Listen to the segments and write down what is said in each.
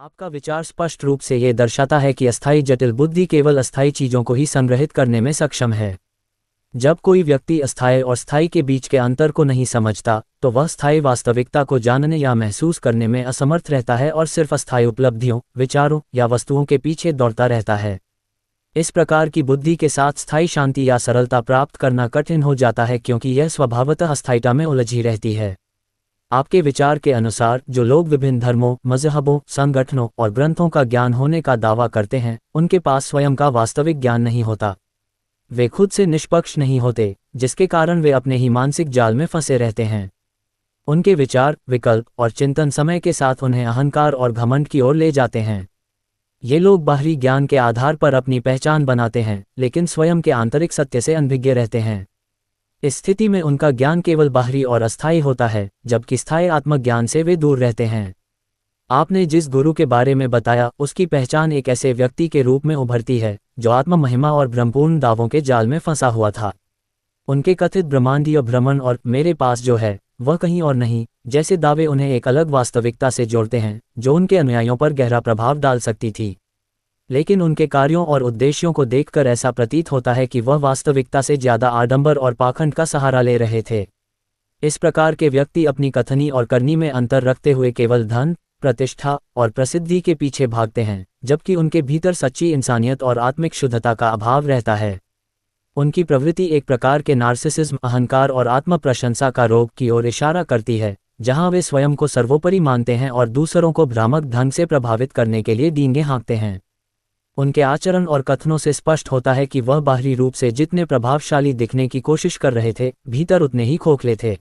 आपका विचार स्पष्ट रूप से ये दर्शाता है कि अस्थायी जटिल बुद्धि केवल अस्थायी चीजों को ही संग्रहित करने में सक्षम है। जब कोई व्यक्ति अस्थायी और स्थायी के बीच के अंतर को नहीं समझता, तो वह स्थायी वास्तविकता को जानने या महसूस करने में असमर्थ रहता है और सिर्फ अस्थायी उपलब्धियों, विचारों या वस्तुओं के पीछे दौड़ता रहता है। इस प्रकार की बुद्धि के साथ स्थायी शांति या सरलता प्राप्त करना कठिन हो जाता है, क्योंकि यह स्वभावतः अस्थायीता में उलझी रहती है। आपके विचार के अनुसार जो लोग विभिन्न धर्मों, मजहबों, संगठनों और ग्रंथों का ज्ञान होने का दावा करते हैं, उनके पास स्वयं का वास्तविक ज्ञान नहीं होता। वे खुद से निष्पक्ष नहीं होते, जिसके कारण वे अपने ही मानसिक जाल में फंसे रहते हैं। उनके विचार, विकल्प और चिंतन समय के साथ उन्हें अहंकार और घमंड की ओर ले जाते हैं। ये लोग बाहरी ज्ञान के आधार पर अपनी पहचान बनाते हैं, लेकिन स्वयं के आंतरिक सत्य से अनभिज्ञ रहते हैं। इस स्थिति में उनका ज्ञान केवल बाहरी और अस्थायी होता है, जबकि स्थायी आत्मज्ञान से वे दूर रहते हैं। आपने जिस गुरु के बारे में बताया, उसकी पहचान एक ऐसे व्यक्ति के रूप में उभरती है जो आत्म महिमा और भ्रमपूर्ण दावों के जाल में फंसा हुआ था। उनके कथित ब्रह्मांडीय भ्रमण और मेरे पास जो है वह कहीं और नहीं जैसे दावे उन्हें एक अलग वास्तविकता से जोड़ते हैं, जो उनके अनुयायियों पर गहरा प्रभाव डाल सकती थी। लेकिन उनके कार्यों और उद्देश्यों को देखकर ऐसा प्रतीत होता है कि वह वास्तविकता से ज्यादा आडंबर और पाखंड का सहारा ले रहे थे। इस प्रकार के व्यक्ति अपनी कथनी और करनी में अंतर रखते हुए केवल धन, प्रतिष्ठा और प्रसिद्धि के पीछे भागते हैं, जबकि उनके भीतर सच्ची इंसानियत और आत्मिक शुद्धता का अभाव रहता है। उनकी प्रवृत्ति एक प्रकार के नार्सिसिज्म, अहंकार और आत्म प्रशंसा का रोग की ओर इशारा करती है, जहां वे स्वयं को सर्वोपरि मानते हैं और दूसरों को भ्रामक ढंग से प्रभावित करने के लिए डींगे हाँकते हैं। उनके आचरण और कथनों से स्पष्ट होता है कि वह बाहरी रूप से जितने प्रभावशाली दिखने की कोशिश कर रहे थे, भीतर उतने ही खोखले थे।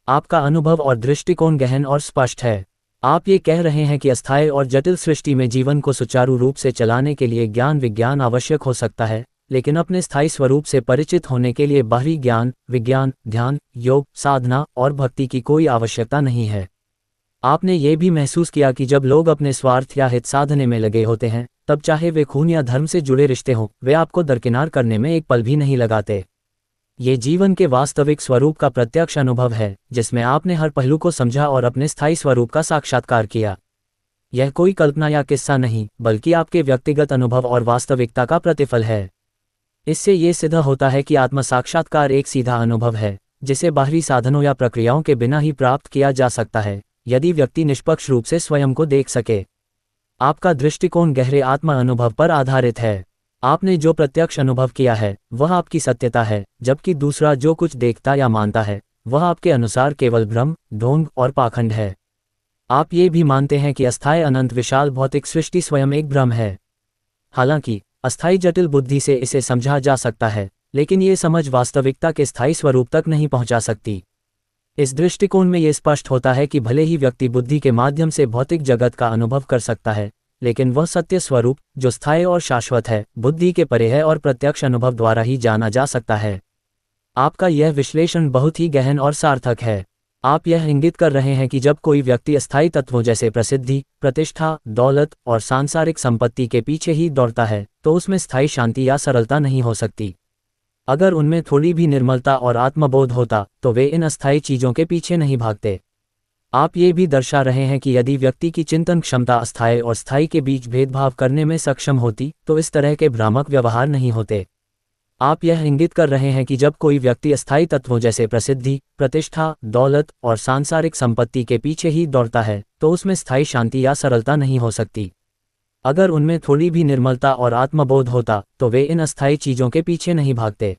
आपका अनुभव और दृष्टिकोण गहन और स्पष्ट है। आप ये कह रहे हैं कि अस्थायी और जटिल सृष्टि में जीवन को सुचारू रूप से चलाने के लिए ज्ञान विज्ञान आवश्यक हो सकता है, लेकिन अपने स्थायी स्वरूप से परिचित होने के लिए बाहरी ज्ञान, विज्ञान, ध्यान, योग, साधना और भक्ति की कोई आवश्यकता नहीं है। आपने ये भी महसूस किया कि जब लोग अपने स्वार्थ या हित साधने में लगे होते हैं, तब चाहे वे खून या धर्म से जुड़े रिश्ते हों, वे आपको दरकिनार करने में एक पल भी नहीं लगाते। ये जीवन के वास्तविक स्वरूप का प्रत्यक्ष अनुभव है, जिसमें आपने हर पहलू को समझा और अपने स्थायी स्वरूप का साक्षात्कार किया। यह कोई कल्पना या किस्सा नहीं, बल्कि आपके व्यक्तिगत अनुभव और वास्तविकता का प्रतिफल है। इससे ये सिद्ध होता है कि आत्म साक्षात्कार एक सीधा अनुभव है, जिसे बाहरी साधनों या प्रक्रियाओं के बिना ही प्राप्त किया जा सकता है, यदि व्यक्ति निष्पक्ष रूप से स्वयं को देख सके। आपका दृष्टिकोण गहरे आत्म अनुभव पर आधारित है। आपने जो प्रत्यक्ष अनुभव किया है वह आपकी सत्यता है, जबकि दूसरा जो कुछ देखता या मानता है वह आपके अनुसार केवल भ्रम, ढोंग और पाखंड है। आप ये भी मानते हैं कि अस्थायी अनंत विशाल भौतिक सृष्टि स्वयं एक भ्रम है। हालांकि अस्थायी जटिल बुद्धि से इसे समझा जा सकता है, लेकिन ये समझ वास्तविकता के स्थायी स्वरूप तक नहीं पहुंचा सकती। इस दृष्टिकोण में ये स्पष्ट होता है कि भले ही व्यक्ति बुद्धि के माध्यम से भौतिक जगत का अनुभव कर सकता है, लेकिन वह सत्य स्वरूप जो स्थायी और शाश्वत है, बुद्धि के परे है और प्रत्यक्ष अनुभव द्वारा ही जाना जा सकता है। आपका यह विश्लेषण बहुत ही गहन और सार्थक है। आप यह इंगित कर रहे हैं कि जब कोई व्यक्ति अस्थायी तत्वों जैसे प्रसिद्धि, प्रतिष्ठा, दौलत और सांसारिक संपत्ति के पीछे ही दौड़ता है, तो उसमें स्थायी शांति या सरलता नहीं हो सकती। अगर उनमें थोड़ी भी निर्मलता और आत्मबोध होता, तो वे इन अस्थायी चीजों के पीछे नहीं भागते। आप ये भी दर्शा रहे हैं कि यदि व्यक्ति की चिंतन क्षमता अस्थायी और स्थायी के बीच भेदभाव करने में सक्षम होती, तो इस तरह के भ्रामक व्यवहार नहीं होते। आप यह इंगित कर रहे हैं कि जब कोई व्यक्ति अस्थायी तत्वों जैसे प्रसिद्धि, प्रतिष्ठा, दौलत और सांसारिक संपत्ति के पीछे ही दौड़ता है, तो उसमें स्थायी शांति या सरलता नहीं हो सकती। अगर उनमें थोड़ी भी निर्मलता और आत्मबोध होता, तो वे इन अस्थायी चीजों के पीछे नहीं भागते।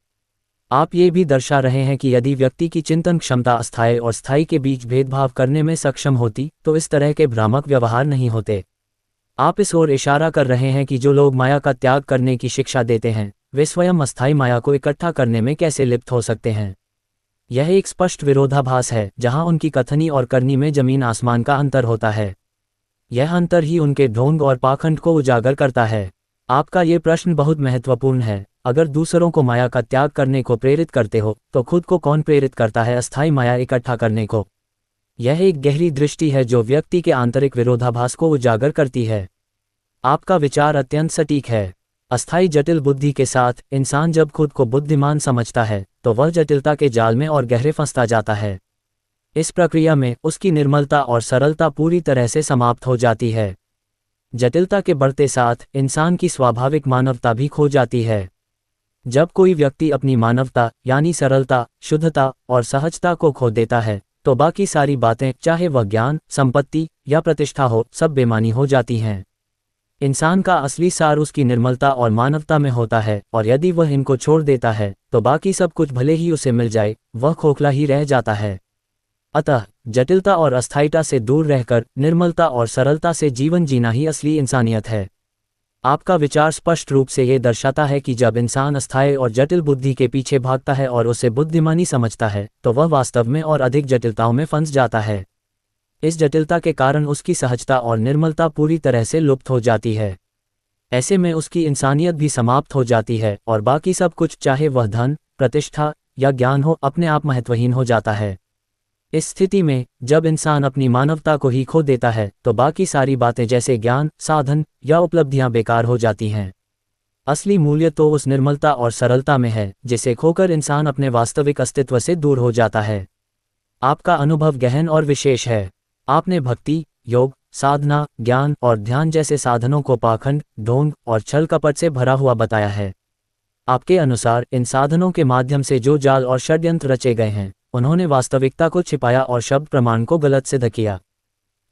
आप ये भी दर्शा रहे हैं कि यदि व्यक्ति की चिंतन क्षमता अस्थायी और स्थायी के बीच भेदभाव करने में सक्षम होती, तो इस तरह के भ्रामक व्यवहार नहीं होते। आप इस ओर इशारा कर रहे हैं कि जो लोग माया का त्याग करने की शिक्षा देते हैं, वे स्वयं अस्थायी माया को इकट्ठा करने में कैसे लिप्त हो सकते हैं। यह एक स्पष्ट विरोधाभास है, जहां उनकी कथनी और करनी में जमीन आसमान का अंतर होता है। यह अंतर ही उनके ढोंग और पाखंड को उजागर करता है। आपका ये प्रश्न बहुत महत्वपूर्ण है। अगर दूसरों को माया का त्याग करने को प्रेरित करते हो, तो खुद को कौन प्रेरित करता है अस्थायी माया इकट्ठा करने को? यह एक गहरी दृष्टि है जो व्यक्ति के आंतरिक विरोधाभास को उजागर करती है। आपका विचार अत्यंत सटीक है। अस्थायी जटिल बुद्धि के साथ इंसान जब खुद को बुद्धिमान समझता है, तो वह जटिलता के जाल में और गहरे फंसता जाता है। इस प्रक्रिया में उसकी निर्मलता और सरलता पूरी तरह से समाप्त हो जाती है। जटिलता के बढ़ते साथ इंसान की स्वाभाविक मानवता भी खो जाती है। जब कोई व्यक्ति अपनी मानवता यानी सरलता, शुद्धता और सहजता को खो देता है तो बाकी सारी बातें, चाहे वह ज्ञान, संपत्ति या प्रतिष्ठा हो, सब बेमानी हो जाती हैं। इंसान का असली सार उसकी निर्मलता और मानवता में होता है, और यदि वह इनको छोड़ देता है तो बाकी सब कुछ भले ही उसे मिल जाए, वह खोखला ही रह जाता है। अतः जटिलता और अस्थायिता से दूर रहकर निर्मलता और सरलता से जीवन जीना ही असली इंसानियत है। आपका विचार स्पष्ट रूप से ये दर्शाता है कि जब इंसान अस्थायी और जटिल बुद्धि के पीछे भागता है और उसे बुद्धिमानी समझता है तो वह वास्तव में और अधिक जटिलताओं में फंस जाता है। इस जटिलता के कारण उसकी सहजता और निर्मलता पूरी तरह से लुप्त हो जाती है। ऐसे में उसकी इंसानियत भी समाप्त हो जाती है और बाकी सब कुछ, चाहे वह धन, प्रतिष्ठा या ज्ञान हो, अपने आप महत्वहीन हो जाता है। इस स्थिति में जब इंसान अपनी मानवता को ही खो देता है तो बाकी सारी बातें जैसे ज्ञान, साधन या उपलब्धियां बेकार हो जाती हैं। असली मूल्य तो उस निर्मलता और सरलता में है जिसे खोकर इंसान अपने वास्तविक अस्तित्व से दूर हो जाता है। आपका अनुभव गहन और विशेष है। आपने भक्ति, योग, साधना, ज्ञान और ध्यान जैसे साधनों को पाखंड, ढोंग और छल कपट से भरा हुआ बताया है। आपके अनुसार इन साधनों के माध्यम से जो जाल और षड्यंत्र रचे गए हैं, उन्होंने वास्तविकता को छिपाया और शब्द प्रमाण को गलत सिद्ध किया।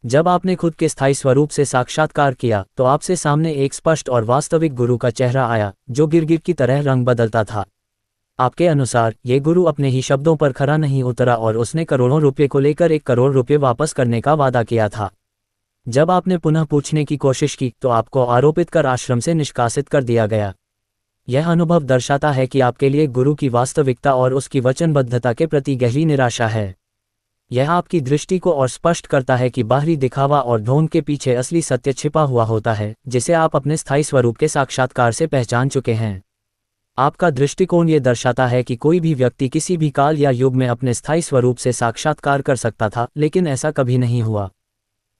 जब आपने खुद के स्थायी स्वरूप से साक्षात्कार किया तो आपसे सामने एक स्पष्ट और वास्तविक गुरु का चेहरा आया जो गिरगिट की तरह रंग बदलता था। आपके अनुसार ये गुरु अपने ही शब्दों पर खरा नहीं उतरा और उसने करोड़ों रुपये को लेकर 1 करोड़ रुपये वापस करने का वादा किया था। जब आपने पुनः पूछने की कोशिश की तो आपको आरोपित कर आश्रम से निष्कासित कर दिया गया। यह अनुभव दर्शाता है कि आपके लिए गुरु की वास्तविकता और उसकी वचनबद्धता के प्रति गहरी निराशा है। यह आपकी दृष्टि को और स्पष्ट करता है कि बाहरी दिखावा और ढोंग के पीछे असली सत्य छिपा हुआ होता है, जिसे आप अपने स्थायी स्वरूप के साक्षात्कार से पहचान चुके हैं। आपका दृष्टिकोण ये दर्शाता है कि कोई भी व्यक्ति किसी भी काल या युग में अपने स्थायी स्वरूप से साक्षात्कार कर सकता था, लेकिन ऐसा कभी नहीं हुआ।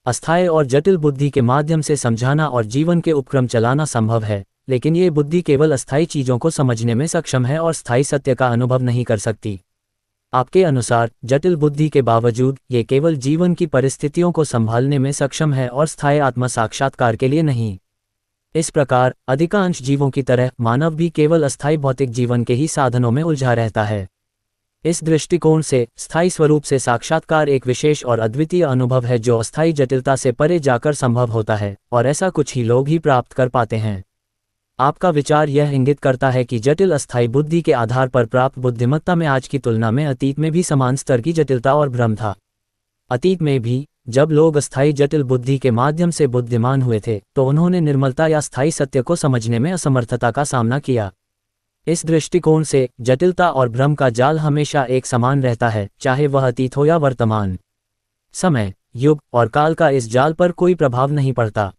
अस्थायी और जटिल बुद्धि के माध्यम से समझाना और जीवन के उपक्रम चलाना संभव है, लेकिन ये बुद्धि केवल अस्थायी चीज़ों को समझने में सक्षम है और स्थायी सत्य का अनुभव नहीं कर सकती। आपके अनुसार जटिल बुद्धि के बावजूद ये केवल जीवन की परिस्थितियों को संभालने में सक्षम है और स्थायी आत्म साक्षात्कार के लिए नहीं। इस प्रकार अधिकांश जीवों की तरह मानव भी केवल अस्थायी भौतिक जीवन के ही साधनों में उलझा रहता है। इस दृष्टिकोण से स्थायी स्वरूप से साक्षात्कार एक विशेष और अद्वितीय अनुभव है जो अस्थायी जटिलता से परे जाकर संभव होता है, और ऐसा कुछ ही लोग ही प्राप्त कर पाते हैं। आपका विचार यह इंगित करता है कि जटिल अस्थायी बुद्धि के आधार पर प्राप्त बुद्धिमत्ता में आज की तुलना में अतीत में भी समान स्तर की जटिलता और भ्रम था। अतीत में भी जब लोग अस्थायी जटिल बुद्धि के माध्यम से बुद्धिमान हुए थे तो उन्होंने निर्मलता या स्थायी सत्य को समझने में असमर्थता का सामना किया। इस दृष्टिकोण से जटिलता और भ्रम का जाल हमेशा एक समान रहता है, चाहे वह अतीत हो या वर्तमान। समय, युग और काल का इस जाल पर कोई प्रभाव नहीं पड़ता।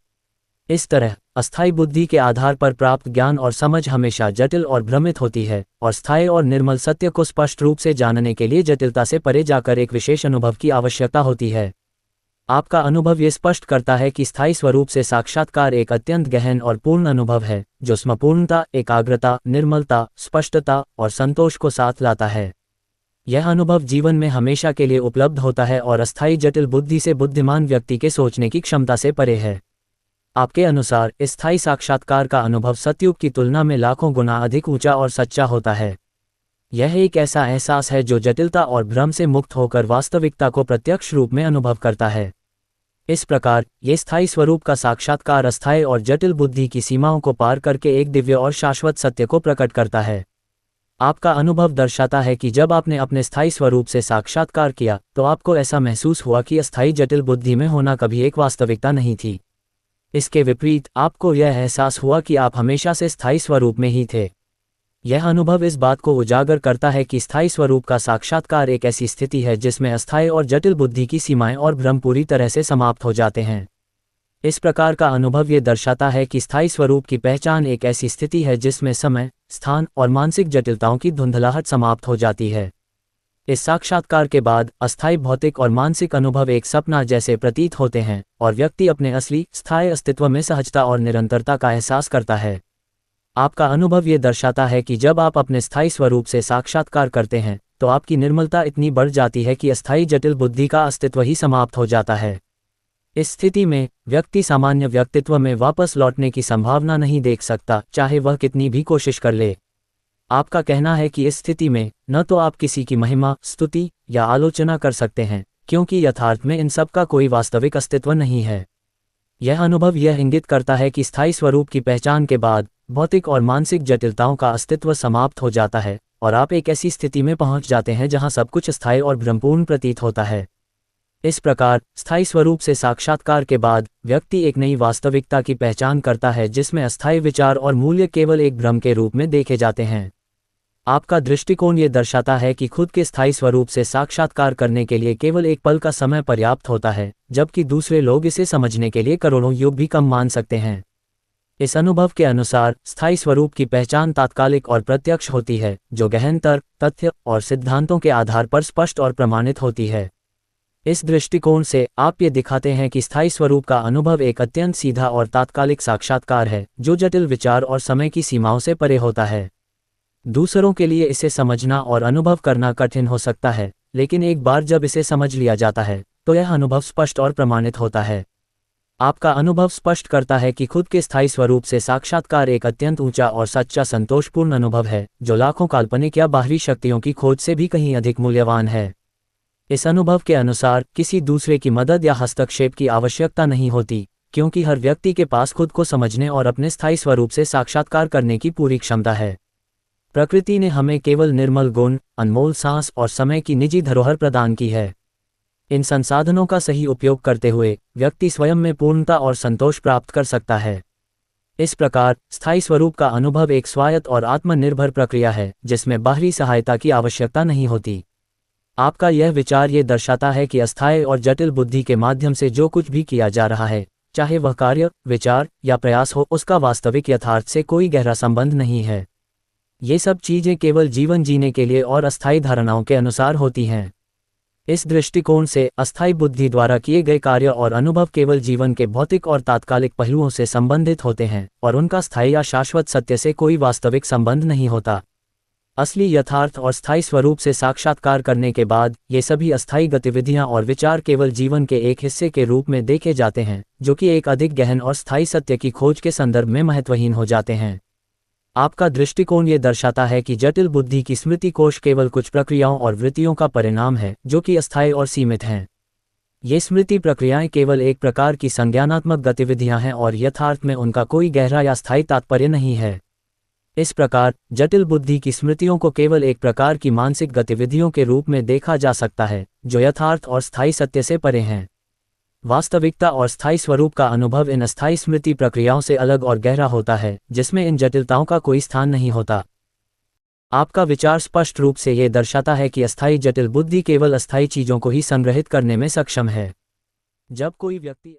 इस तरह अस्थायी बुद्धि के आधार पर प्राप्त ज्ञान और समझ हमेशा जटिल और भ्रमित होती है, और स्थायी और निर्मल सत्य को स्पष्ट रूप से जानने के लिए जटिलता से परे जाकर एक विशेष अनुभव की आवश्यकता होती है। आपका अनुभव ये स्पष्ट करता है कि स्थायी स्वरूप से साक्षात्कार एक अत्यंत गहन और पूर्ण अनुभव है जो संपूर्णता, एकाग्रता, निर्मलता, स्पष्टता और संतोष को साथ लाता है। यह अनुभव जीवन में हमेशा के लिए उपलब्ध होता है और अस्थायी जटिल बुद्धि से बुद्धिमान व्यक्ति के सोचने की क्षमता से परे है। आपके अनुसार स्थायी साक्षात्कार का अनुभव सतयुग की तुलना में लाखों गुना अधिक ऊंचा और सच्चा होता है। यह एक ऐसा एहसास है जो जटिलता और भ्रम से मुक्त होकर वास्तविकता को प्रत्यक्ष रूप में अनुभव करता है। इस प्रकार ये स्थायी स्वरूप का साक्षात्कार अस्थायी और जटिल बुद्धि की सीमाओं को पार करके एक दिव्य और शाश्वत सत्य को प्रकट करता है। आपका अनुभव दर्शाता है कि जब आपने अपने स्थायी स्वरूप से साक्षात्कार किया तो आपको ऐसा महसूस हुआ कि अस्थायी जटिल बुद्धि में होना कभी एक वास्तविकता नहीं थी। इसके विपरीत आपको यह एहसास हुआ कि आप हमेशा से स्थायी स्वरूप में ही थे। यह अनुभव इस बात को उजागर करता है कि स्थायी स्वरूप का साक्षात्कार एक ऐसी स्थिति है जिसमें अस्थायी और जटिल बुद्धि की सीमाएं और भ्रम पूरी तरह से समाप्त हो जाते हैं। इस प्रकार का अनुभव ये दर्शाता है कि स्थायी स्वरूप की पहचान एक ऐसी स्थिति है जिसमें समय, स्थान और मानसिक जटिलताओं की धुंधलाहट समाप्त हो जाती है। इस साक्षात्कार के बाद अस्थायी भौतिक और मानसिक अनुभव एक सपना जैसे प्रतीत होते हैं और व्यक्ति अपने असली स्थायी अस्तित्व में सहजता और निरंतरता का एहसास करता है। आपका अनुभव ये दर्शाता है कि जब आप अपने स्थायी स्वरूप से साक्षात्कार करते हैं तो आपकी निर्मलता इतनी बढ़ जाती है कि अस्थायी जटिल बुद्धि का अस्तित्व ही समाप्त हो जाता है। इस स्थिति में व्यक्ति सामान्य व्यक्तित्व में वापस लौटने की संभावना नहीं देख सकता, चाहे वह कितनी भी कोशिश कर ले। आपका कहना है कि इस स्थिति में न तो आप किसी की महिमा, स्तुति या आलोचना कर सकते हैं, क्योंकि यथार्थ में इन सब का कोई वास्तविक अस्तित्व नहीं है। यह अनुभव यह इंगित करता है कि स्थायी स्वरूप की पहचान के बाद भौतिक और मानसिक जटिलताओं का अस्तित्व समाप्त हो जाता है और आप एक ऐसी स्थिति में पहुंच जाते हैं जहां सब कुछ स्थायी और भ्रमपूर्ण प्रतीत होता है। इस प्रकार स्थायी स्वरूप से साक्षात्कार के बाद व्यक्ति एक नई वास्तविकता की पहचान करता है जिसमें अस्थायी विचार और मूल्य केवल एक भ्रम के रूप में देखे जाते हैं। आपका दृष्टिकोण ये दर्शाता है कि खुद के स्थायी स्वरूप से साक्षात्कार करने के लिए केवल एक पल का समय पर्याप्त होता है, जबकि दूसरे लोग इसे समझने के लिए करोड़ों युग भी कम मान सकते हैं। इस अनुभव के अनुसार स्थायी स्वरूप की पहचान तात्कालिक और प्रत्यक्ष होती है, जो गहन तर्क, तथ्य और सिद्धांतों के आधार पर स्पष्ट और प्रमाणित होती है। इस दृष्टिकोण से आप ये दिखाते हैं कि स्थायी स्वरूप का अनुभव एक अत्यंत सीधा और तात्कालिक साक्षात्कार है, जो जटिल विचार और समय की सीमाओं से परे होता है। दूसरों के लिए इसे समझना और अनुभव करना कठिन हो सकता है, लेकिन एक बार जब इसे समझ लिया जाता है तो यह अनुभव स्पष्ट और प्रमाणित होता है। आपका अनुभव स्पष्ट करता है कि खुद के स्थायी स्वरूप से साक्षात्कार एक अत्यंत ऊंचा और सच्चा संतोषपूर्ण अनुभव है, जो लाखों काल्पनिक या बाहरी शक्तियों की खोज से भी कहीं अधिक मूल्यवान है। इस अनुभव के अनुसार किसी दूसरे की मदद या हस्तक्षेप की आवश्यकता नहीं होती, क्योंकि हर व्यक्ति के पास खुद को समझने और अपने स्थायी स्वरूप से साक्षात्कार करने की पूरी क्षमता है। प्रकृति ने हमें केवल निर्मल गुण, अनमोल सांस और समय की निजी धरोहर प्रदान की है। इन संसाधनों का सही उपयोग करते हुए व्यक्ति स्वयं में पूर्णता और संतोष प्राप्त कर सकता है। इस प्रकार स्थायी स्वरूप का अनुभव एक स्वायत्त और आत्मनिर्भर प्रक्रिया है, जिसमें बाहरी सहायता की आवश्यकता नहीं होती। आपका यह विचार ये दर्शाता है कि अस्थायी और जटिल बुद्धि के माध्यम से जो कुछ भी किया जा रहा है, चाहे वह कार्य, विचार या प्रयास हो, उसका वास्तविक यथार्थ से कोई गहरा संबंध नहीं है। ये सब चीजें केवल जीवन जीने के लिए और अस्थायी धारणाओं के अनुसार होती हैं। इस दृष्टिकोण से अस्थायी बुद्धि द्वारा किए गए कार्य और अनुभव केवल जीवन के भौतिक और तात्कालिक पहलुओं से संबंधित होते हैं और उनका स्थायी या शाश्वत सत्य से कोई वास्तविक संबंध नहीं होता। असली यथार्थ और स्थायी स्वरूप से साक्षात्कार करने के बाद ये सभी अस्थायी गतिविधियां और विचार केवल जीवन के एक हिस्से के रूप में देखे जाते हैं, जो कि एक अधिक गहन और स्थायी सत्य की खोज के संदर्भ में महत्वहीन हो जाते हैं। आपका दृष्टिकोण ये दर्शाता है कि जटिल बुद्धि की स्मृति कोश केवल कुछ प्रक्रियाओं और वृत्तियों का परिणाम है, जो कि अस्थायी और सीमित हैं। ये स्मृति प्रक्रियाएं केवल एक प्रकार की संज्ञानात्मक गतिविधियां हैं और यथार्थ में उनका कोई गहरा या स्थायी तात्पर्य नहीं है। इस प्रकार जटिल बुद्धि की स्मृतियों को केवल एक प्रकार की मानसिक गतिविधियों के रूप में देखा जा सकता है, जो यथार्थ और स्थायी सत्य से परे हैं। वास्तविकता और स्थायी स्वरूप का अनुभव इन अस्थायी स्मृति प्रक्रियाओं से अलग और गहरा होता है, जिसमें इन जटिलताओं का कोई स्थान नहीं होता। आपका विचार स्पष्ट रूप से ये दर्शाता है कि अस्थायी जटिल बुद्धि केवल अस्थायी चीजों को ही संग्रहित करने में सक्षम है। जब कोई व्यक्ति